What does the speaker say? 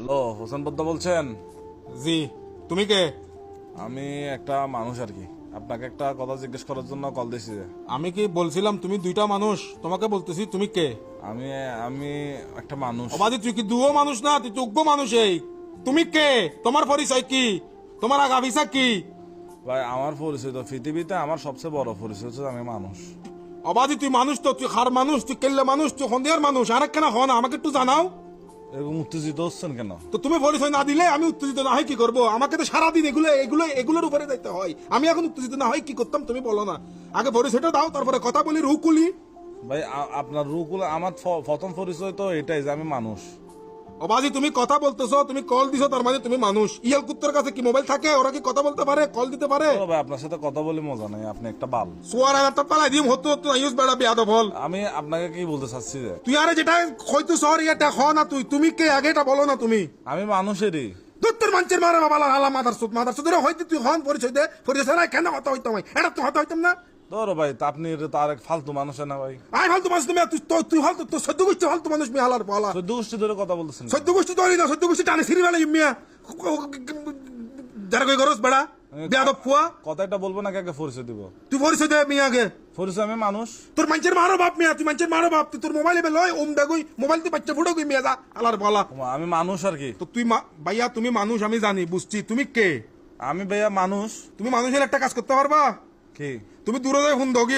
Hello, Hossain বদ্দা বলছেন? জি। তুমি কে? আমি একটা মানুষ আর কি, আপনাকে একটা কথা জিজ্ঞেস করার জন্য কল দিয়েছি। আমি কি বলছিলাম তুমি দুইটা মানুষ? তোমাকে বলতেছি তুমি কে? আমি আমি একটা মানুষ। অবাধি তুই কি দুও মানুষ না, তুই যোগ্য মানুষ। এই তুমি কে? তোমার পরিচয় কি? তোমার আগাভিসা কি? ভাই, আমার পরিচয় তো পৃথিবীতে আমার সবচেয়ে বড় পরিচয় হচ্ছে আমি মানুষ। অবাধি তুই মানুষ তো, তুই হার মানুষ, তুই কেল্লে মানুষ, তুই সন্ধিয়ার মানুষ। আর কেন হন আমাকে একটু জানাও এরকম উত্তেজিত হচ্ছেন কেন? তো। তুমি পরিচয় না দিলে আমি উত্তেজিত না হয় কি করবো? আমাকে তো সারাদিন এগুলোর উপরে দিতে হয়। আমি এখন উত্তেজিত না হয় কি করতাম তুমি বলো না। আগে পরিচয়টা দাও, তারপরে কথা বলি রুকুলি। ভাই, আপনার রুকুল আমার প্রথম পরিচয় তো এটাই যে আমি মানুষ। অবাধি তুমি কথা বলতেছো, তুমি কল দিছো, তার মানে তুমি মানুষ। ইয়াল কুত্তার কাছে কি মোবাইল থাকে? ওরা কি কথা বলতে পারে, কল দিতে পারে? ও ভাই, আপনার সাথে কথা বলে মজা নাই, আপনি একটা বাল। সোয়ার হাজার পালাই দিম হতো তো ইউজ বেড়া বিয়াদব হল। আমি আপনাকে কি বলতে চাচ্ছি যে তুই আরে যেটা হয়তো শহর এটা খ না, তুমি কে আগে এটা বলো না তুমি। আমি মানুষেরই। তোর মানুষের মারা বাবা হালা মাদার সুদ হয়তো তুই হন পরিচয় দে। পরিচয় না কেন হতা হইতাম এটা তো হতা হইতাম না। ধরো ভাই, তা আপনি তার এক ফালতু মানুষ না ভাই। আই ফালতু মানুষ তুমি, তুই ফালতু, তোর সদ্য গোষ্ঠী ফালতু মানুষ মিয়া হালার বলা। 14 গোষ্ঠী ধরে কথা বলতেছেন। সদ্য গোষ্ঠী তৈরি না, সদ্য গোষ্ঠী টানে সিঁড়ি বেলা মিয়া যারা কই গরস বেড়া বিয়াদব ফুয়া। কথাটা বলবো না, কাকে পরিচয় দিব? তুই পরিচয় দে মিয়া আগে। পরিচয় আমি মানুষ। তোর মানুষের মারো বাপ মিয়া, তুই মানুষের মারো বাপ। তুই তোর মোবাইলে লয় ওম ডাগুই মোবাইল তুই বাচ্চা ফুটো গই মিয়া যা আলার বলা। আমি মানুষ আর কি। তো তুই ভাইয়া তুমি মানুষ আমি জানি বুঝছি, তুমি কে? আমি ভাইয়া মানুষ। তুমি মানুষের একটা কাজ করতে পারবা? কি? তুমি দূরে যাই ফোন দগি